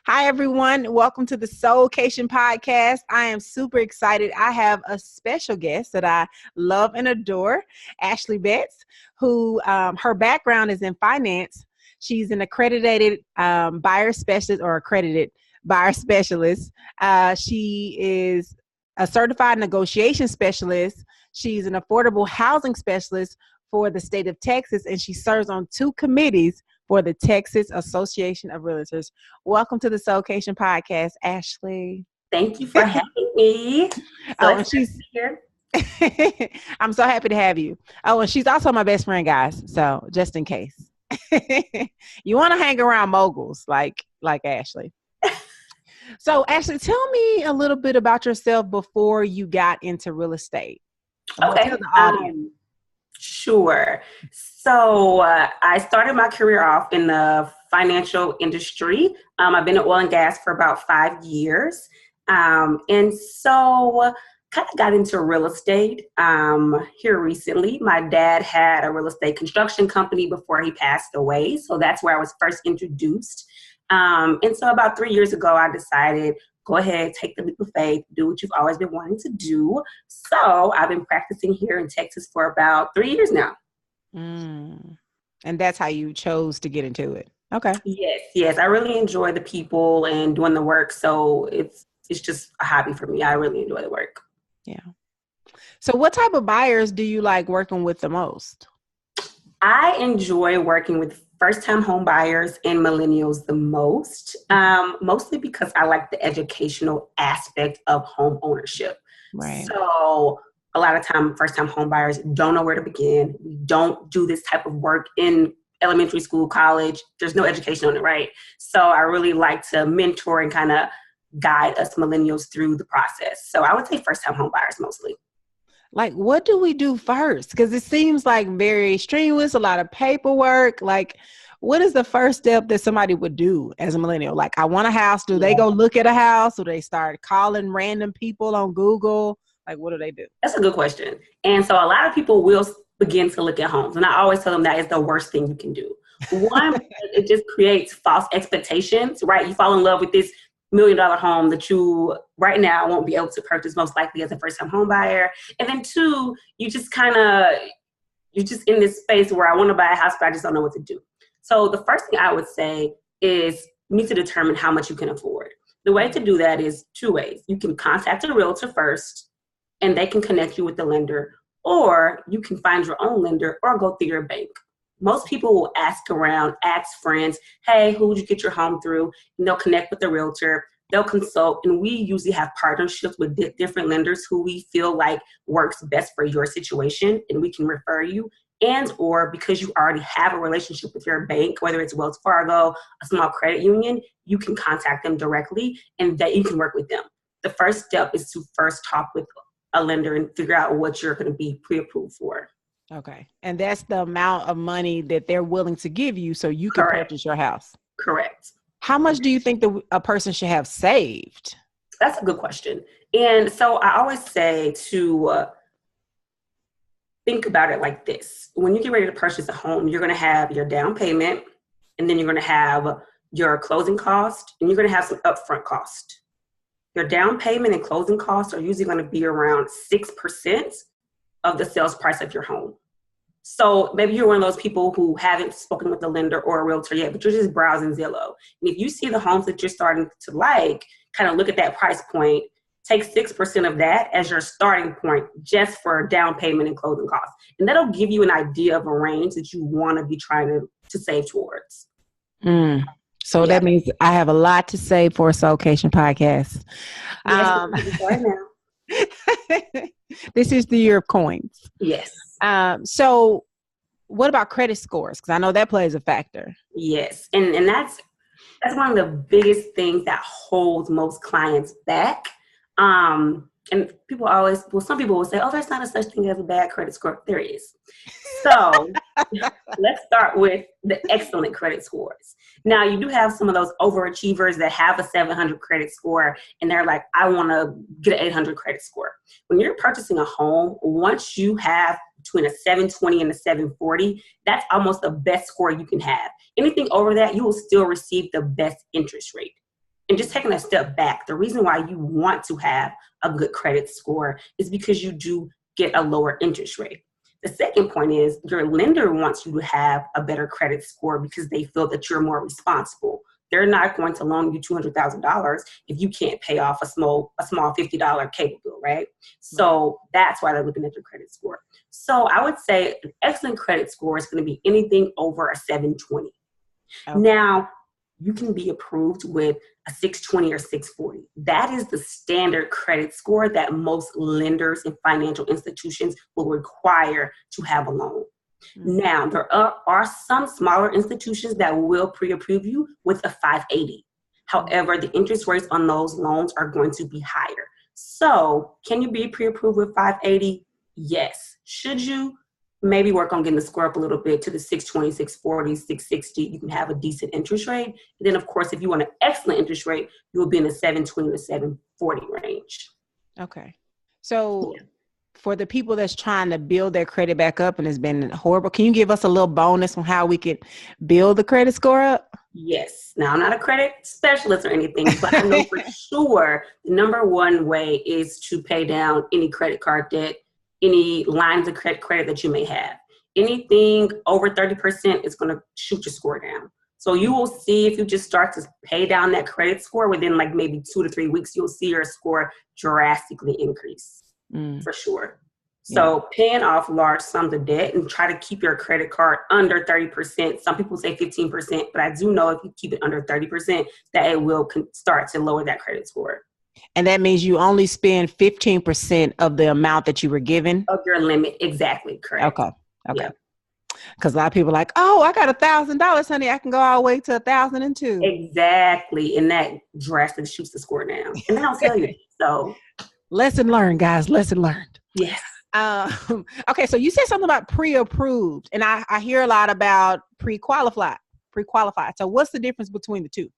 Hi, everyone. Welcome to the SOULKATION podcast. I am super excited. I have a special guest that I love and adore, Ashley Betts, who her background is in finance. She's an accredited buyer specialist or accredited buyer specialist. She is a certified negotiation specialist. She's an affordable housing specialist for the state of Texas, and she serves on 2 committees for the Texas Association of Realtors. Welcome to the SOULKATION podcast, Ashley. Thank you for having me. And she's here. I'm so happy to have you. Oh, and she's also my best friend, guys. So just in case you want to hang around moguls like Ashley. So Ashley, tell me a little bit about yourself before you got into real estate. Okay. Tell the audience. Sure. So I started my career off in the financial industry. I've been in oil and gas for about 5 years. And so kind of got into real estate here recently. My dad had a real estate construction company before he passed away. So that's where I was first introduced. And so about 3 years ago, I decided, go ahead, take the leap of faith, do what you've always been wanting to do. So I've been practicing here in Texas for about 3 years now. And that's how you chose to get into it. Okay. Yes. I really enjoy the people and doing the work. So it's just a hobby for me. I really enjoy the work. Yeah. So what type of buyers do you like working with the most? I enjoy working with first-time home buyers and millennials the most, mostly because I like the educational aspect of home ownership. Right. So a lot of time, first-time home buyers don't know where to begin. We don't do this type of work in elementary school, college. There's no education on it, right? So I really like to mentor and kind of guide us millennials through the process. So I would say first-time home buyers mostly. Like, what do we do first? Because it seems like very strenuous, a lot of paperwork. Like, what is the first step that somebody would do as a millennial? Like, I want a house. Do they go look at a house? Do they start calling random people on Google? Like, what do they do? That's a good question. And so a lot of people will begin to look at homes. And I always tell them that is the worst thing you can do. One, it just creates false expectations, right? You fall in love with this $1 million home that you right now won't be able to purchase most likely as a first-time home buyer. And then 2, you're just in this space where I want to buy a house, but I just don't know what to do. So the first thing I would say is you need to determine how much you can afford. The way to do that is 2 ways. You can contact a realtor first, and they can connect you with the lender, or you can find your own lender or go through your bank. Most people will ask around, ask friends, hey, who would you get your home through? And they'll connect with the realtor, they'll consult, and we usually have partnerships with different lenders who we feel like works best for your situation, and we can refer you. And or because you already have a relationship with your bank, whether it's Wells Fargo, a small credit union, you can contact them directly and that you can work with them. The first step is to first talk with a lender and figure out what you're going to be pre-approved for. Okay. And that's the amount of money that they're willing to give you so you can purchase your house. Correct. How much do you think a person should have saved? That's a good question. And so I always say to think about it like this. When you get ready to purchase a home, you're going to have your down payment, and then you're going to have your closing cost, and you're going to have some upfront cost. Your down payment and closing costs are usually going to be around 6% of the sales price of your home. So maybe you're one of those people who haven't spoken with a lender or a realtor yet, but you're just browsing Zillow. And if you see the homes that you're starting to like, kind of look at that price point, take 6% of that as your starting point just for down payment and closing costs. And that'll give you an idea of a range that you want to be trying to save towards. So that means I have a lot to say for a SOULKATION podcast. This is the year of coins. Yes. So what about credit scores? Because I know that plays a factor. Yes. And that's one of the biggest things that holds most clients back. And people always, some people will say, oh, there's not a such thing as a bad credit score. There is. So let's start with the excellent credit scores. Now, you do have some of those overachievers that have a 700 credit score, and they're like, I want to get an 800 credit score. When you're purchasing a home, once you have between a 720 and a 740, that's almost the best score you can have. Anything over that, you will still receive the best interest rate. And just taking a step back, the reason why you want to have a good credit score is because you do get a lower interest rate. The second point is your lender wants you to have a better credit score because they feel that you're more responsible. They're not going to loan you $200,000 if you can't pay off a small $50 cable bill, right? So that's why they're looking at your credit score. So I would say an excellent credit score is going to be anything over a 720. Okay. Now, you can be approved with a 620 or 640. That is the standard credit score that most lenders and financial institutions will require to have a loan. Mm-hmm. Now, there are some smaller institutions that will pre-approve you with a 580. However, the interest rates on those loans are going to be higher. So, can you be pre-approved with 580? Yes. Should you? Maybe work on getting the score up a little bit to the 620, 640, 660. You can have a decent interest rate. And then, of course, if you want an excellent interest rate, you will be in the 720 to 740 range. Okay. So for the people that's trying to build their credit back up and it's been horrible, can you give us a little bonus on how we could build the credit score up? Yes. Now, I'm not a credit specialist or anything, but I know for sure the number one way is to pay down any credit card debt, any lines of credit that you may have. Anything over 30% is going to shoot your score down. So you will see if you just start to pay down that credit score within like maybe 2 to 3 weeks, you'll see your score drastically increase for sure. So paying off large sums of debt and try to keep your credit card under 30%. Some people say 15%, but I do know if you keep it under 30%, that it will start to lower that credit score. And that means you only spend 15% of the amount that you were given? Of your limit. Exactly. Correct. Okay. Because a lot of people are like, oh, I got $1,000, honey. I can go all the way to 1,002. Exactly. And that drastically shoots the score down. And they don't tell you. So lesson learned, guys. Lesson learned. Yes. Okay. So you said something about pre-approved, and I hear a lot about pre-qualified. So what's the difference between the two?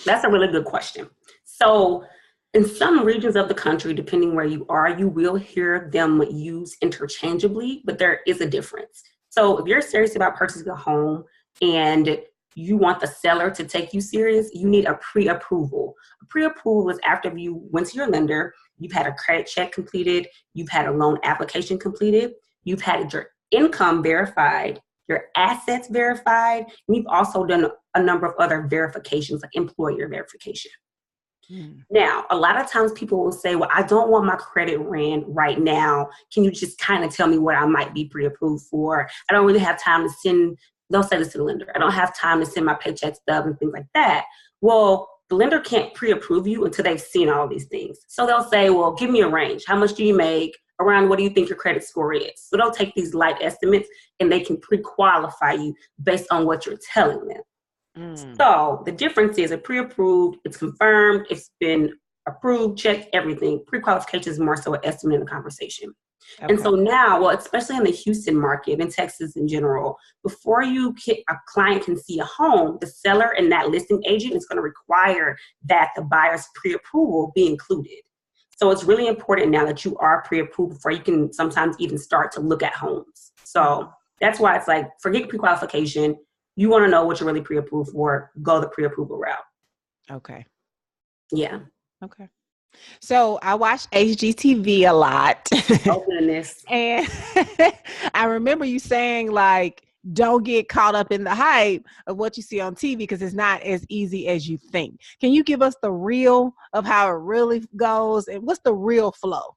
That's a really good question. So in some regions of the country, depending where you are, you will hear them used interchangeably, but there is a difference. So if you're serious about purchasing a home and you want the seller to take you serious, you need a pre-approval. A pre-approval is after you went to your lender, you've had a credit check completed, you've had a loan application completed, you've had your income verified, your assets verified, and you've also done a number of other verifications like employer verification. Now, a lot of times people will say, well, I don't want my credit ran right now. Can you just kind of tell me what I might be pre-approved for? I don't really have time to send, they'll say this to the lender, I don't have time to send my paycheck stub and things like that. Well, the lender can't pre-approve you until they've seen all these things. So they'll say, well, give me a range. How much do you make? Around what do you think your credit score is? So they'll take these light estimates and they can pre-qualify you based on what you're telling them. So the difference is a pre-approved, it's confirmed, it's been approved, checked, everything. Pre-qualification is more so an estimate in the conversation. Okay. And so now, well, especially in the Houston market and Texas in general, before a client can see a home, the seller and that listing agent is going to require that the buyer's pre-approval be included. So it's really important now that you are pre-approved before you can sometimes even start to look at homes. So that's why it's like, forget pre-qualification. You want to know what you're really pre-approved for, go the pre-approval route. Okay. Yeah. Okay. So I watch HGTV a lot. Oh, goodness. And I remember you saying, like, don't get caught up in the hype of what you see on TV because it's not as easy as you think. Can you give us the real of how it really goes? And what's the real flow?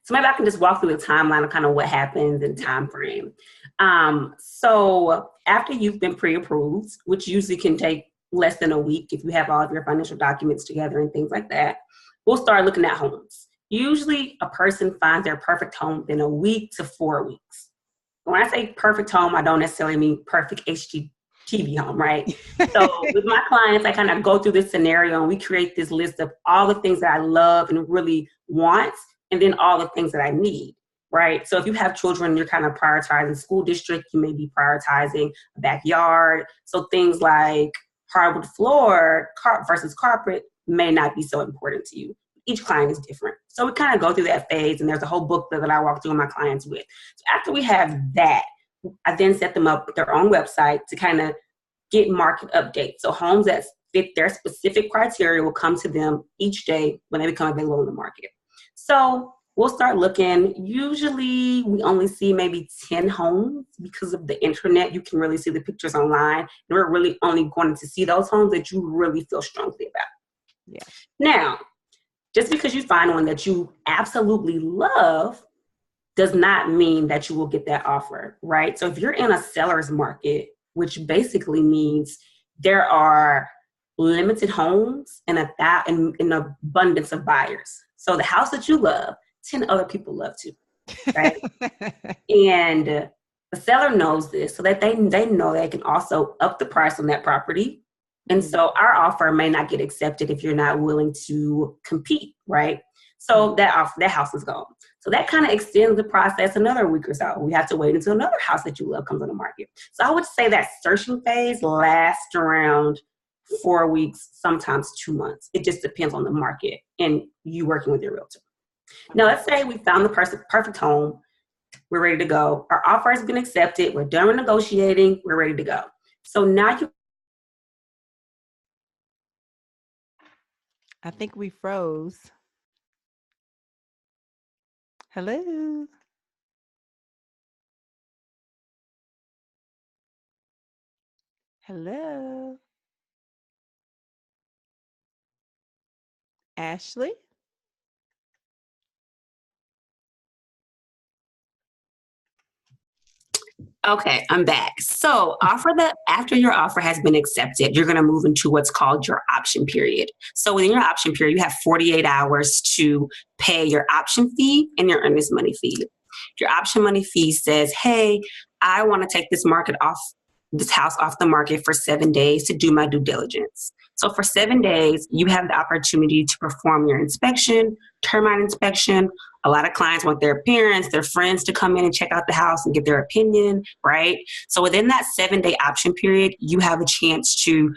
So maybe I can just walk through the timeline of kind of what happens in time frame. So after you've been pre-approved, which usually can take less than a week if you have all of your financial documents together and things like that, we'll start looking at homes. Usually a person finds their perfect home within a week to 4 weeks. When I say perfect home, I don't necessarily mean perfect HGTV home, right? So with my clients, I kind of go through this scenario and we create this list of all the things that I love and really want, and then all the things that I need, right? So if you have children, you're kind of prioritizing school district, you may be prioritizing a backyard. So things like hardwood floor versus carpet may not be so important to you. Each client is different. So we kind of go through that phase, and there's a whole book that I walk through my clients with. So after we have that, I then set them up with their own website to kind of get market updates. So homes that fit their specific criteria will come to them each day when they become available in the market. So we'll start looking. Usually we only see maybe 10 homes because of the internet. You can really see the pictures online. And we're really only going to see those homes that you really feel strongly about. Yeah. Now, just because you find one that you absolutely love does not mean that you will get that offer, right? So if you're in a seller's market, which basically means there are limited homes and an abundance of buyers. So the house that you love, 10 other people love too, right? And the seller knows this so that they know they can also up the price on that property. And so our offer may not get accepted if you're not willing to compete, right? So that house is gone. So that kind of extends the process another week or so. We have to wait until another house that you love comes on the market. So I would say that searching phase lasts around 4 weeks, sometimes 2 months. It just depends on the market and you working with your realtor. Now, let's say we found the perfect home. We're ready to go. Our offer has been accepted. We're done with negotiating. We're ready to go. So now I think we froze. Hello. Hello. Ashley? Okay, I'm back. So after your offer has been accepted, you're going to move into what's called your option period. So within your option period, you have 48 hours to pay your option fee and your earnest money fee. Your option money fee says, hey, I want to take this house off the market for 7 days to do my due diligence. So for 7 days, you have the opportunity to perform your inspection, termite inspection. A lot of clients want their parents, their friends to come in and check out the house and get their opinion, right? So within that 7-day option period, you have a chance to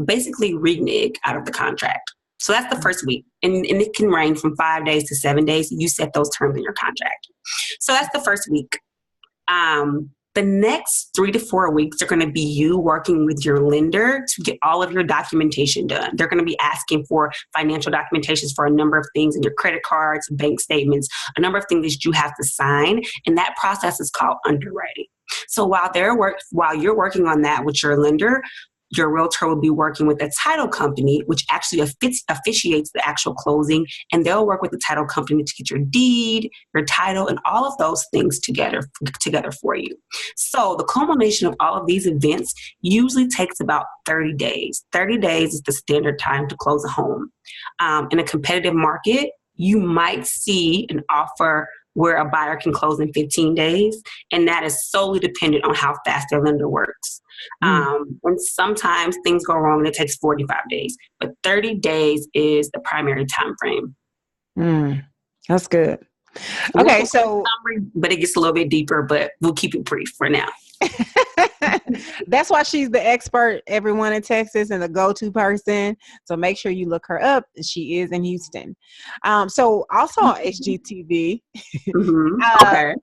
basically renege out of the contract. So that's the first week. And it can range from 5 days to 7 days. You set those terms in your contract. So that's the first week. The next 3 to 4 weeks are going to be you working with your lender to get all of your documentation done. They're going to be asking for financial documentations for a number of things in your credit cards, bank statements, a number of things that you have to sign. And that process is called underwriting. So while you're working on that with your lender, your realtor will be working with a title company, which actually officiates the actual closing, and they'll work with the title company to get your deed, your title, and all of those things together for you. So the culmination of all of these events usually takes about 30 days. 30 days is the standard time to close a home. In a competitive market, you might see an offer where a buyer can close in 15 days, and that is solely dependent on how fast their lender works. And sometimes things go wrong and it takes 45 days, but 30 days is the primary time frame. That's good. Okay, so but it gets a little bit deeper, but we'll keep it brief for now. That's why she's the expert, everyone in Texas, and the go-to person. So make sure you look her up. She is in Houston. So also on HGTV. Okay.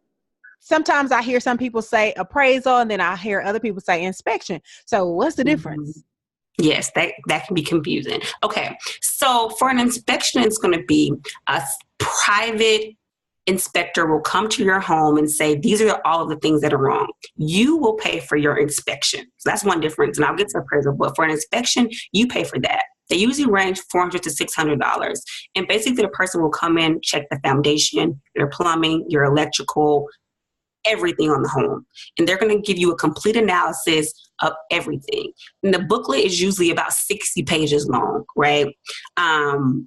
Sometimes I hear some people say appraisal, and then I hear other people say inspection. So what's the difference? Yes, that can be confusing. Okay, so for an inspection, it's going to be a private inspector will come to your home and say, these are all of the things that are wrong. You will pay for your inspection. So that's one difference, and I'll get to appraisal, but for an inspection, you pay for that. They usually range $400 to $600. And basically the person will come in, check the foundation, your plumbing, your electrical, everything on the home. And they're going to give you a complete analysis of everything. And the booklet is usually about 60 pages long, right?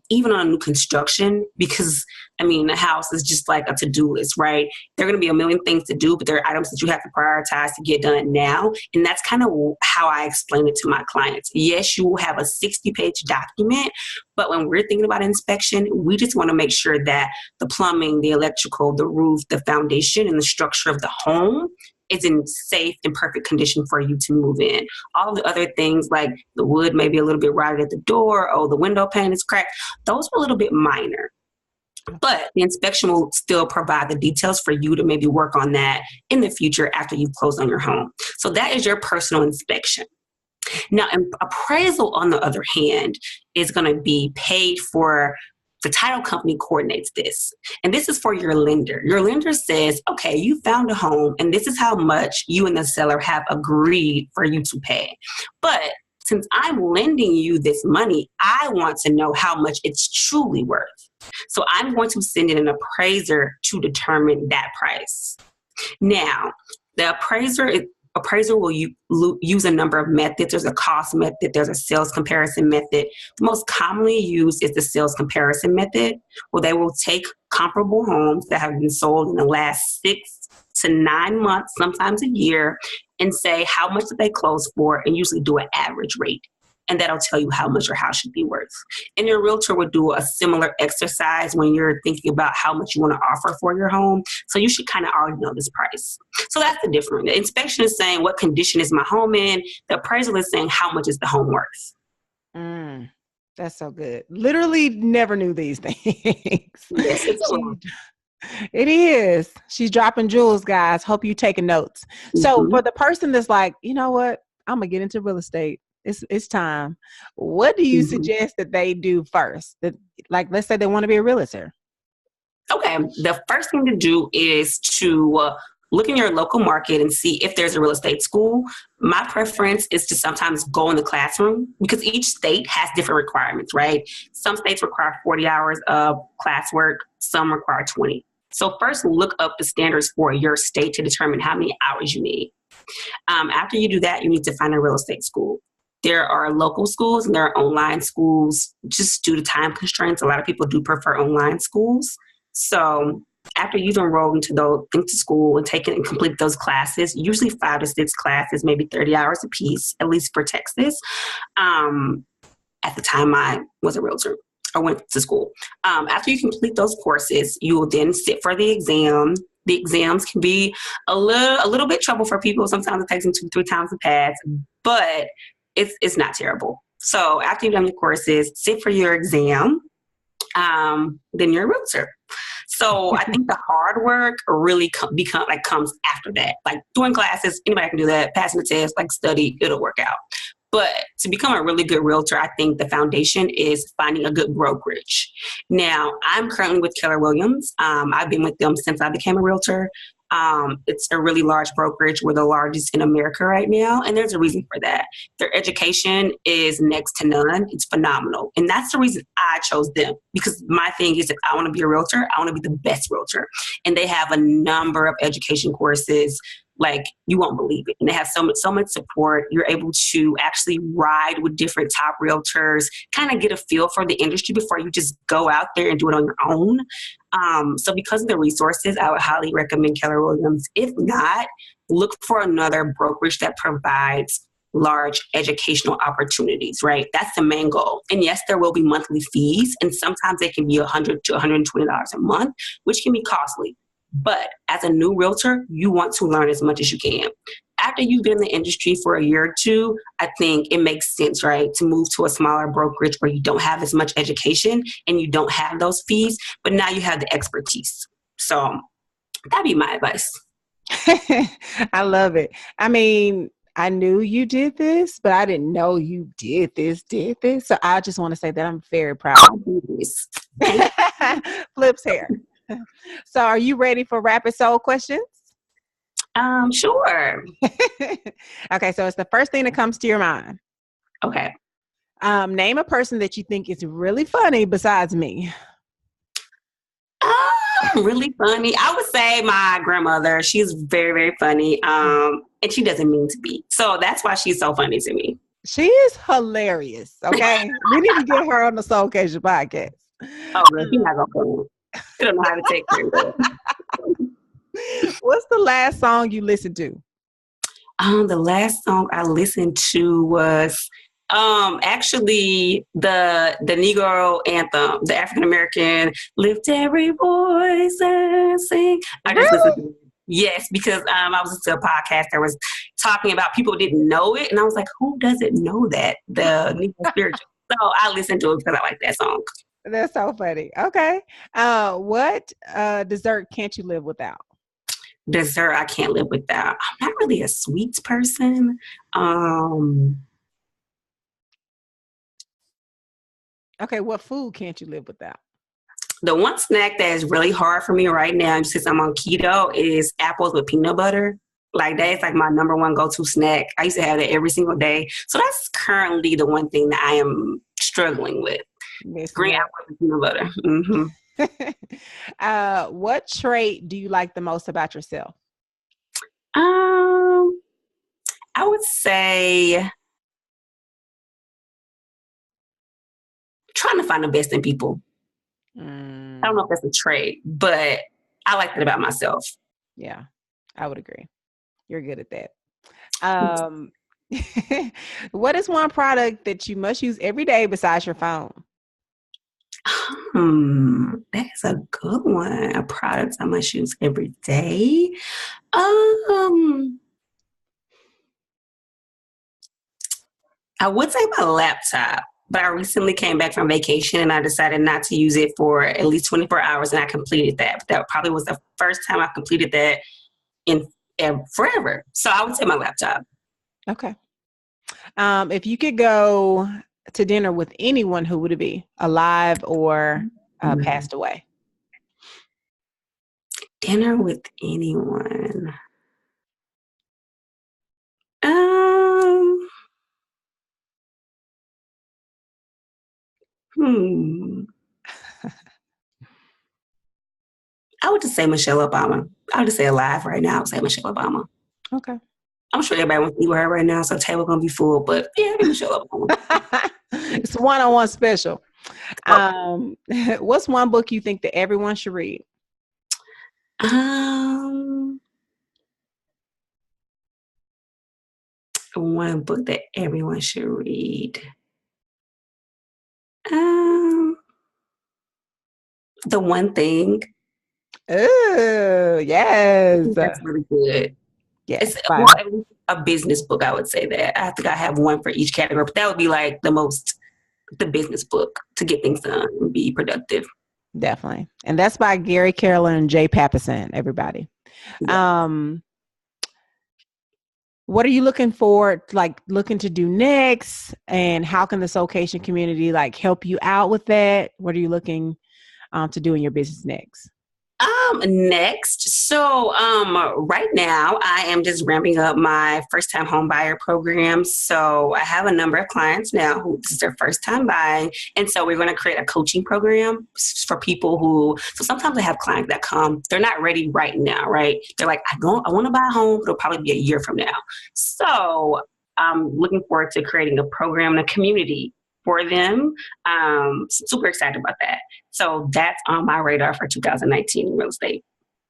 Even on new construction, because a house is just like a to-do list, right? There are going to be a million things to do, but there are items that you have to prioritize to get done now. And that's kind of how I explain it to my clients. Yes, you will have a 60-page document, but when we're thinking about inspection, we just want to make sure that the plumbing, the electrical, the roof, the foundation, and the structure of the home is in safe and perfect condition for you to move in. All the other things like the wood may be a little bit rotted at the door, or the window pane is cracked, those are a little bit minor. But the inspection will still provide the details for you to maybe work on that in the future after you've closed on your home. So that is your personal inspection. Now, an appraisal, on the other hand, is going to be paid for. The title company coordinates this. And this is for your lender. Your lender says, okay, you found a home and this is how much you and the seller have agreed for you to pay. But since I'm lending you this money, I want to know how much it's truly worth. So I'm going to send in an appraiser to determine that price. Now, the appraiser will use a number of methods. There's a cost method. There's a sales comparison method. The most commonly used is the sales comparison method, where they will take comparable homes that have been sold in the last 6 to 9 months, sometimes a year, and say how much did they close for, and usually do an average rate. And that'll tell you how much your house should be worth. And your realtor would do a similar exercise when you're thinking about how much you want to offer for your home. So you should kind of already know this price. So that's the difference. The inspection is saying, what condition is my home in? The appraisal is saying, how much is the home worth? That's so good. Literally never knew these things. Yes, it is. She's dropping jewels, guys. Hope you taking notes. So for the person that's like, you know what? I'm going to get into real estate. It's time. What do you suggest that they do first? Like, let's say they want to be a realtor. Okay. The first thing to do is to look in your local market and see if there's a real estate school. My preference is to sometimes go in the classroom because each state has different requirements, right? Some states require 40 hours of classwork. Some require 20. So first look up the standards for your state to determine how many hours you need. After you do that, you need to find a real estate school. There are local schools and there are online schools just due to time constraints. A lot of people do prefer online schools. So after you've enrolled into school and taken and completed those classes, usually 5 to 6 classes, maybe 30 hours a piece, at least for Texas. At the time I was a realtor or went to school. After you complete those courses, you will then sit for the exam. The exams can be a little bit trouble for people. Sometimes it takes them 2-3 times to pass, but it's not terrible. So after you've done your courses, sit for your exam, then you're a realtor. So I think the hard work really comes after that. Like doing classes, anybody can do that. Passing the test, like study, it'll work out. But to become a really good realtor, I think the foundation is finding a good brokerage. Now, I'm currently with Keller Williams. I've been with them since I became a realtor. It's a really large brokerage. We're the largest in America right now. And there's a reason for that. Their education is next to none. It's phenomenal. And that's the reason I chose them. Because my thing is, if I want to be a realtor, I want to be the best realtor. And they have a number of education courses. Like, you won't believe it. And they have so much support. You're able to actually ride with different top realtors, kind of get a feel for the industry before you just go out there and do it on your own. So because of the resources, I would highly recommend Keller Williams. If not, look for another brokerage that provides large educational opportunities, right? That's the main goal. And yes, there will be monthly fees, and sometimes they can be $100 to $120 a month, which can be costly. But as a new realtor, you want to learn as much as you can. After you've been in the industry for a year or two, I think it makes sense, right, to move to a smaller brokerage where you don't have as much education and you don't have those fees, but now you have the expertise. So that'd be my advice. I love it. I mean, I knew you did this, but I didn't know you did this. So I just want to say that I'm very proud. Flip's hair. So are you ready for rapid soul questions? Sure. Okay, so it's the first thing that comes to your mind. Okay. Name a person that you think is really funny besides me. Really funny. I would say my grandmother. She's very, very funny. And she doesn't mean to be. So that's why she's so funny to me. She is hilarious. Okay. We need to get her on the SOULKATION podcast. Oh, well, she's not gonna come. I don't know how to take care of it. What's the last song you listened to? The last song I listened to was actually the Negro anthem, the African American "Lift Every Voice and Sing." I just listened to it. Yes, because I was listening to a podcast that was talking about people didn't know it, and I was like, who doesn't know that? The Negro spiritual. So I listened to it because I like that song. That's so funny. Okay. What dessert can't you live without? Dessert I can't live without. I'm not really a sweets person. Okay, what food can't you live without? The one snack that is really hard for me right now, since I'm on keto, is apples with peanut butter. Like that is like my number one go-to snack. I used to have that every single day. So that's currently the one thing that I am struggling with. Green apples with peanut butter. What trait do you like the most about yourself? I would say trying to find the best in people. I don't know if that's a trait, but I like that about myself. Yeah, I would agree. You're good at that. What is one product that you must use every day besides your phone? That's a good one. A product I must use every day. I would say my laptop, but I recently came back from vacation and I decided not to use it for at least 24 hours, and I completed that. But that probably was the first time I completed that in forever. So I would say my laptop. Okay. If you could go to dinner with anyone, who would it be? Alive or passed away? Dinner with anyone. I would just say Michelle Obama. I would just say alive right now. I would say Michelle Obama. Okay. I'm sure everybody wants to eat with her right now, so the table gonna be full. But yeah, Michelle Obama. It's one-on-one special. What's one book you think that everyone should read? One book that everyone should read. The One Thing. Oh, yes. That's really good. Yes. It's a business book, I would say that. I think I have one for each category, but that would be like the business book to get things done and be productive. Definitely. And that's by Gary Carolyn and Jay Papasan, everybody. Yeah. What are you looking to do next? And how can the SOULKATION community help you out with that? What are you looking to do in your business next? Next. So, right now I am just ramping up my first time home buyer program. So I have a number of clients now who this is their first time buying. And so we're going to create a coaching program for people so sometimes I have clients that come, they're not ready right now, right? They're like, I want to buy a home, but it'll probably be a year from now. So I'm looking forward to creating a program and a community for them. Super excited about that. So that's on my radar for 2019 in real estate.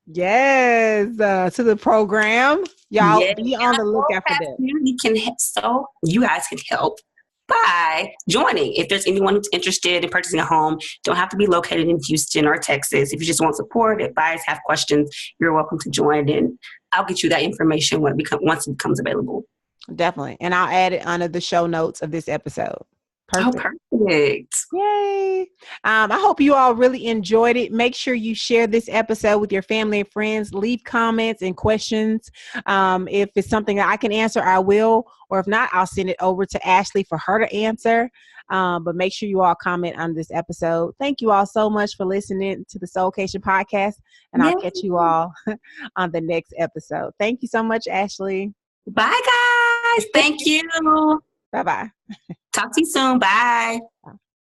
Yes, to the program. Y'all be on the lookout for that. So you guys can help by joining. If there's anyone who's interested in purchasing a home, don't have to be located in Houston or Texas. If you just want support, advice, have questions, you're welcome to join, and I'll get you that information once it becomes available. Definitely. And I'll add it under the show notes of this episode. Perfect. Oh, perfect. Yay. I hope you all really enjoyed it. Make sure you share this episode with your family and friends. Leave comments and questions. If it's something that I can answer, I will. Or if not, I'll send it over to Ashley for her to answer. But make sure you all comment on this episode. Thank you all so much for listening to the SOULKATION podcast. And I'll catch you all on the next episode. Thank you so much, Ashley. Bye, guys. Thank you. Bye-bye. Talk to you soon. Bye.